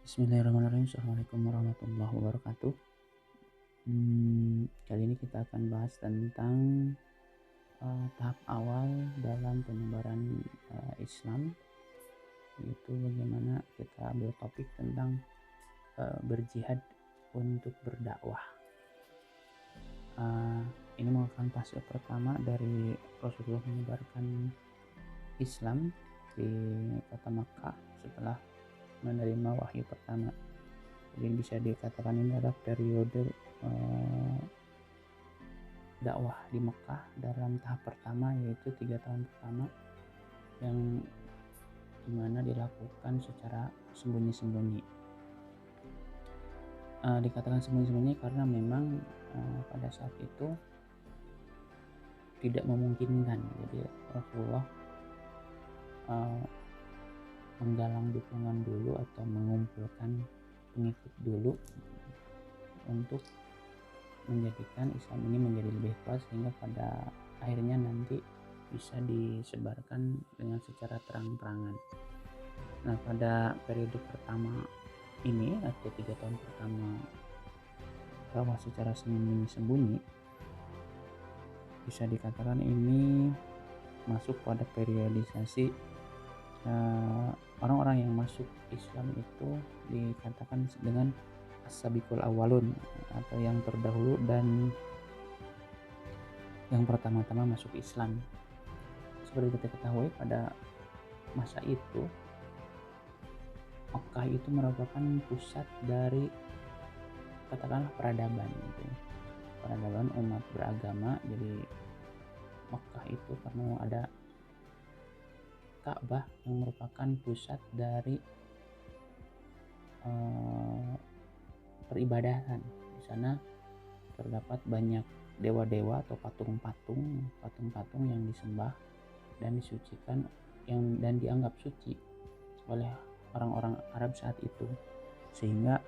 Bismillahirrahmanirrahim. Assalamualaikum warahmatullahi wabarakatuh. Kali ini kita akan bahas tentang tahap awal dalam penyebaran Islam, yaitu bagaimana kita ambil topik tentang berjihad untuk berdakwah. Ini merupakan fase pertama dari Rasulullah menyebarkan Islam di kota Makkah setelah menerima wahyu pertama. Jadi bisa dikatakan ini adalah periode dakwah di Mekah dalam tahap pertama, yaitu 3 tahun pertama yang dimana dilakukan secara sembunyi-sembunyi. Dikatakan sembunyi-sembunyi karena memang pada saat itu tidak memungkinkan. Jadi Rasulullah menggalang dukungan dulu atau mengumpulkan pengikut dulu untuk menjadikan Islam ini menjadi lebih kuat, sehingga pada akhirnya nanti bisa disebarkan dengan secara terang-terangan. Nah, pada periode pertama ini atau 3 tahun pertama dakwah secara sembunyi-sembunyi, bisa dikatakan ini masuk pada periodisasi orang-orang yang masuk Islam itu dikatakan dengan as-sabiqul awalun, atau yang terdahulu dan yang pertama-tama masuk Islam. Seperti kita ketahui, pada masa itu Makkah itu merupakan pusat dari katakanlah peradaban gitu. Peradaban umat beragama. Jadi Makkah itu karena ada Ka'bah yang merupakan pusat dari peribadatan. Di sana terdapat banyak dewa-dewa atau patung-patung yang disembah dan disucikan dan dianggap suci oleh orang-orang Arab saat itu, sehingga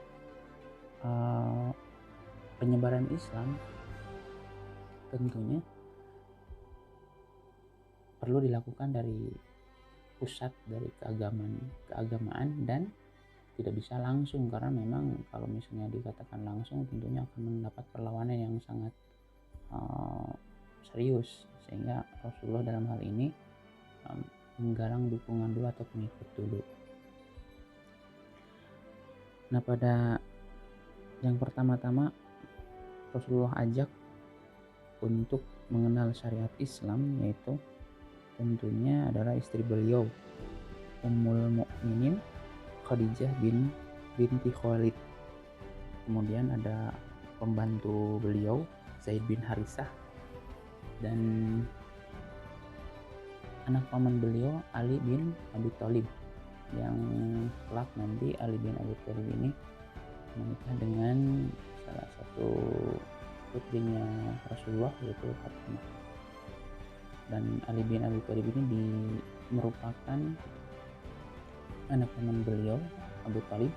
penyebaran Islam tentunya perlu dilakukan dari pusat dari keagamaan dan tidak bisa langsung, karena memang kalau misalnya dikatakan langsung tentunya akan mendapat perlawanan yang sangat serius, sehingga Rasulullah dalam hal ini menggalang dukungan dulu atau pengikut dulu. Nah, pada yang pertama-tama Rasulullah ajak untuk mengenal syariat Islam, yaitu tentunya adalah istri beliau, Ummul Mukminin Khadijah binti Khalid. Kemudian ada pembantu beliau Zaid bin Harisah, dan anak paman beliau Ali bin Abi Thalib, yang kelak nanti Ali bin Abi Thalib ini menikah dengan salah satu putrinya Rasulullah, yaitu Fatimah. Dan Ali bin Abi Thalib ini merupakan anak paman beliau Abu Thalib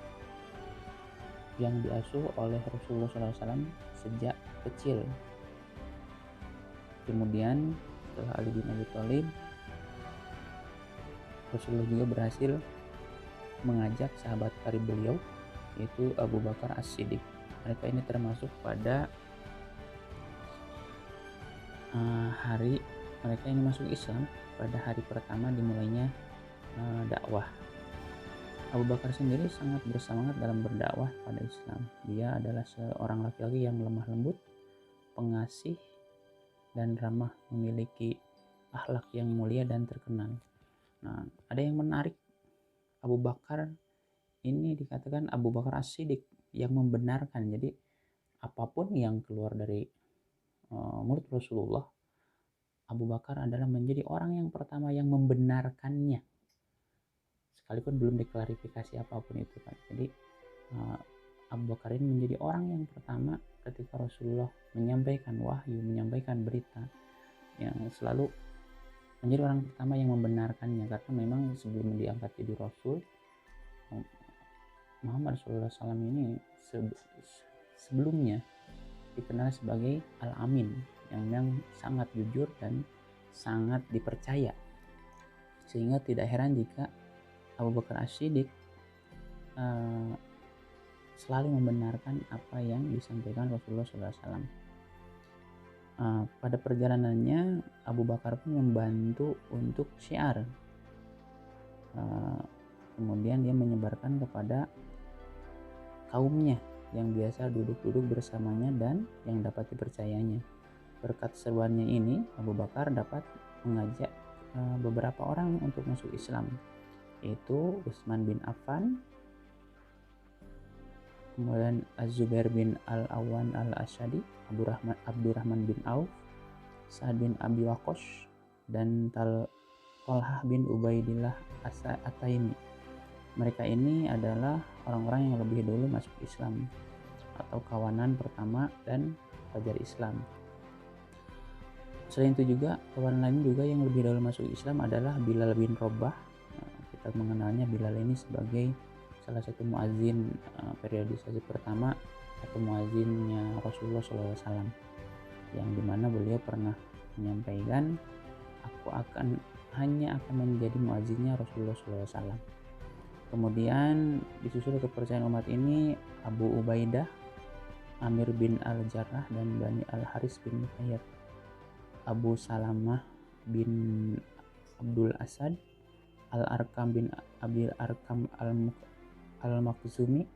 yang diasuh oleh Rasulullah SAW sejak kecil. Kemudian setelah Ali bin Abi Thalib, Rasulullah juga berhasil mengajak sahabat karib beliau, yaitu Abu Bakar As-Siddiq. Mereka ini termasuk pada hari mereka ini masuk Islam pada hari pertama dimulainya dakwah. Abu Bakar sendiri sangat bersemangat dalam berdakwah pada Islam. Dia adalah seorang laki-laki yang lemah lembut, pengasih, dan ramah, memiliki akhlak yang mulia dan terkenal. Nah, ada yang menarik, Abu Bakar ini dikatakan Abu Bakar As-Siddiq, yang membenarkan. Jadi apapun yang keluar dari mulut Rasulullah, Abu Bakar adalah menjadi orang yang pertama yang membenarkannya, sekalipun belum diklarifikasi apapun itu kan. Jadi Abu Bakar ini menjadi orang yang pertama ketika Rasulullah menyampaikan wahyu, menyampaikan berita, yang selalu menjadi orang pertama yang membenarkannya, karena memang sebelum diangkat jadi Rasul, Muhammad SAW ini sebelumnya dikenal sebagai Al-Amin, yang sangat jujur dan sangat dipercaya, sehingga tidak heran jika Abu Bakar As-Siddiq selalu membenarkan apa yang disampaikan Rasulullah SAW. Pada perjalanannya Abu Bakar pun membantu untuk syiar. Kemudian dia menyebarkan kepada kaumnya yang biasa duduk-duduk bersamanya dan yang dapat dipercayanya. Berkat seruannya ini, Abu Bakar dapat mengajak beberapa orang untuk masuk Islam, yaitu Utsman bin Affan, kemudian Az-Zubair bin Al-Awan Al-Asyadi, Abdurrahman bin Auf, Sa'ad bin Abi Waqqas, dan Talhah bin Ubaidillah At-Taimi. Mereka ini adalah orang-orang yang lebih dulu masuk Islam atau kawanan pertama dan fajar Islam. Selain itu juga kawanan lain juga yang lebih dulu masuk Islam adalah Bilal bin Rabah. Kita mengenalnya Bilal ini sebagai salah satu muazin periodisasi pertama atau muazinnya Rasulullah SAW, yang dimana beliau pernah menyampaikan, aku hanya akan menjadi muazinnya Rasulullah SAW. Kemudian disusul kepercayaan umat ini Abu Ubaidah, Amir bin Al-Jarrah, dan Bani Al-Haris bin Khair, Abu Salamah bin Abdul Asad, Al-Arkam bin Abil Arkam Al-Makhzumi,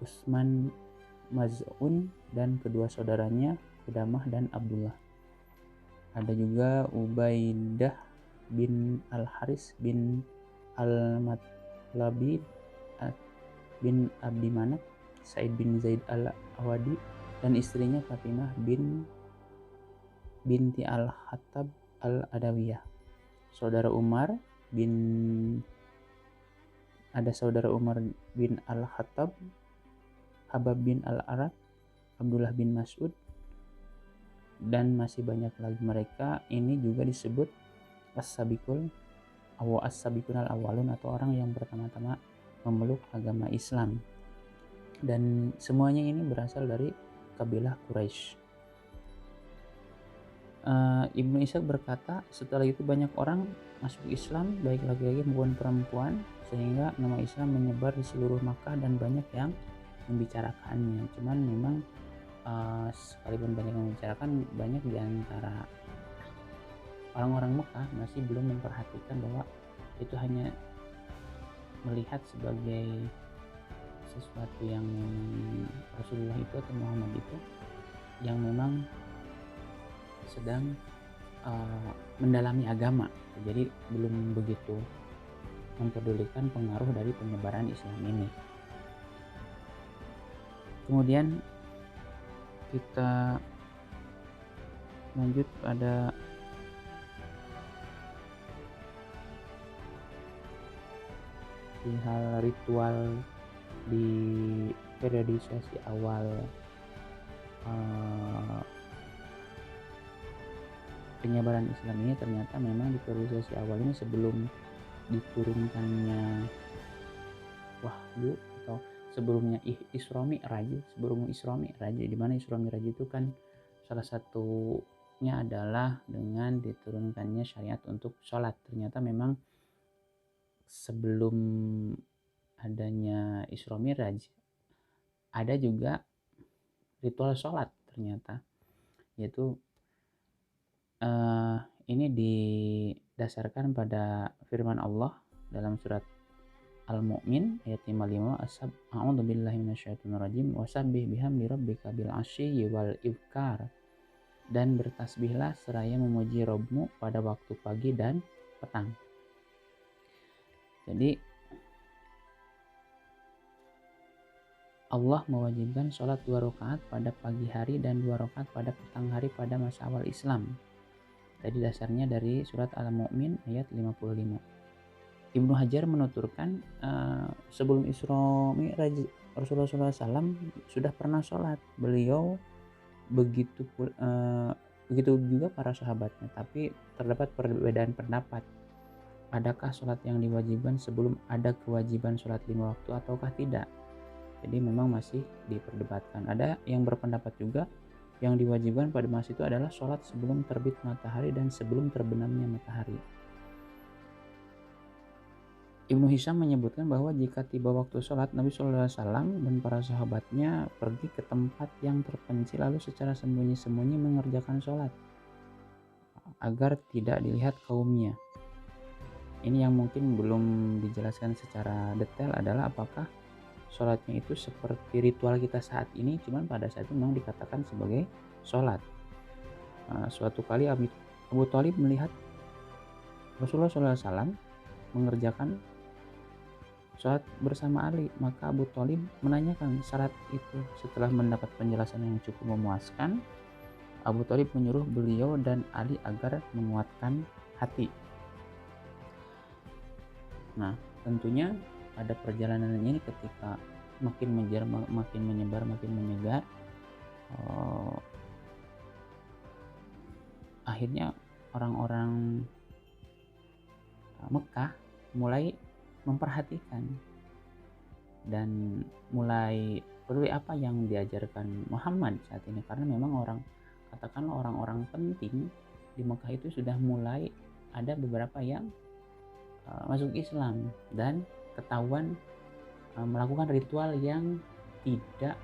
Utsman Maz'un, dan kedua saudaranya Qudamah dan Abdullah. Ada juga Ubaidah bin Al-Haris bin Al-Matlabi bin Abdi Manaf, Said bin Zaid Al-Awadi, dan istrinya Fatimah binti Al-Khattab Al-Adawiyah. Ada saudara Umar bin Al-Khattab, Habab bin Al-Arad, Abdullah bin Mas'ud, dan masih banyak lagi. Mereka ini juga disebut as-sabiqun al-awwalun atau orang yang pertama-tama memeluk agama Islam, dan semuanya ini berasal dari kabilah Quraisy. Ibnu Ishaq berkata, setelah itu banyak orang masuk Islam, baik laki-laki maupun perempuan, sehingga nama Islam menyebar di seluruh Makkah dan banyak yang membicarakannya. Cuman memang sekalipun banyak yang membicarakan, banyak di antara orang-orang Mekah masih belum memperhatikan bahwa itu hanya melihat sebagai sesuatu yang memang Rasulullah itu atau Muhammad itu yang memang sedang mendalami agama, jadi belum begitu mempedulikan pengaruh dari penyebaran Islam ini. Kemudian kita lanjut pada hal ritual di periodisasi awal penyebaran Islam ini. Ternyata memang di periodisasi awal ini sebelum diturunkannya wahyu atau sebelumnya Isra Mi'raj, di mana Isra Mi'raj itu kan salah satunya adalah dengan diturunkannya syariat untuk sholat. Ternyata memang sebelum adanya Isra Mi'raj ada juga ritual sholat ternyata, yaitu ini didasarkan pada firman Allah dalam surat Al-Mu'min ayat 55, A'udzubillahi minasyaitonirrajim, wasabbih bihamdi rabbika bil 'ashyi wal ibkar, dan bertasbihlah seraya memuji Rabbmu pada waktu pagi dan petang. Jadi Allah mewajibkan sholat 2 rakaat pada pagi hari dan 2 rakaat pada petang hari pada masa awal Islam. Tadi dasarnya dari surat Al-Mu'min ayat 55. Ibnu Hajar menuturkan sebelum Isra Mi'raj Rasulullah SAW sudah pernah sholat. Beliau begitu juga para sahabatnya, tapi terdapat perbedaan pendapat. Adakah sholat yang diwajibkan sebelum ada kewajiban sholat 5 waktu ataukah tidak? Jadi memang masih diperdebatkan. Ada yang berpendapat juga yang diwajibkan pada masa itu adalah sholat sebelum terbit matahari dan sebelum terbenamnya matahari. Ibnu Hisham menyebutkan bahwa jika tiba waktu sholat, Nabi SAW dan para sahabatnya pergi ke tempat yang terpencil lalu secara sembunyi-sembunyi mengerjakan sholat agar tidak dilihat kaumnya. Ini yang mungkin belum dijelaskan secara detail adalah apakah sholatnya itu seperti ritual kita saat ini, cuman pada saat itu memang dikatakan sebagai sholat. Suatu kali Abu Thalib melihat Rasulullah SAW mengerjakan sholat bersama Ali, maka Abu Thalib menanyakan syarat itu. Setelah mendapat penjelasan yang cukup memuaskan, Abu Thalib menyuruh beliau dan Ali agar menguatkan hati. Nah, tentunya pada perjalanan ini ketika makin menyebar, makin menyegar, akhirnya orang-orang Mekah mulai memperhatikan dan mulai peduli apa yang diajarkan Muhammad saat ini, karena memang katakanlah orang-orang penting di Mekah itu sudah mulai ada beberapa yang masuk Islam dan ketahuan melakukan ritual yang tidak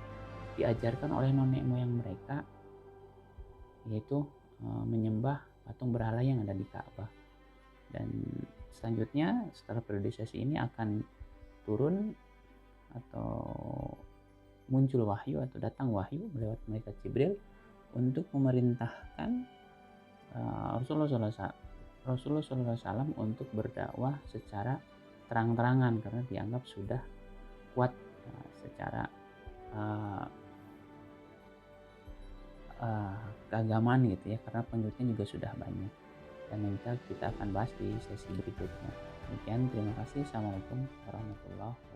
diajarkan oleh nenek moyang mereka, yaitu menyembah patung berhala yang ada di Ka'bah. Dan selanjutnya setelah periodisasi ini akan turun atau muncul wahyu atau datang wahyu lewat malaikat Jibril untuk memerintahkan Rasulullah SAW untuk berdakwah secara terang-terangan, karena dianggap sudah kuat secara keagamaan gitu ya, karena pengikutnya juga sudah banyak. Dan nanti kita akan bahas di sesi berikutnya. Demikian, terima kasih. Assalamualaikum warahmatullahi wabarakatuh.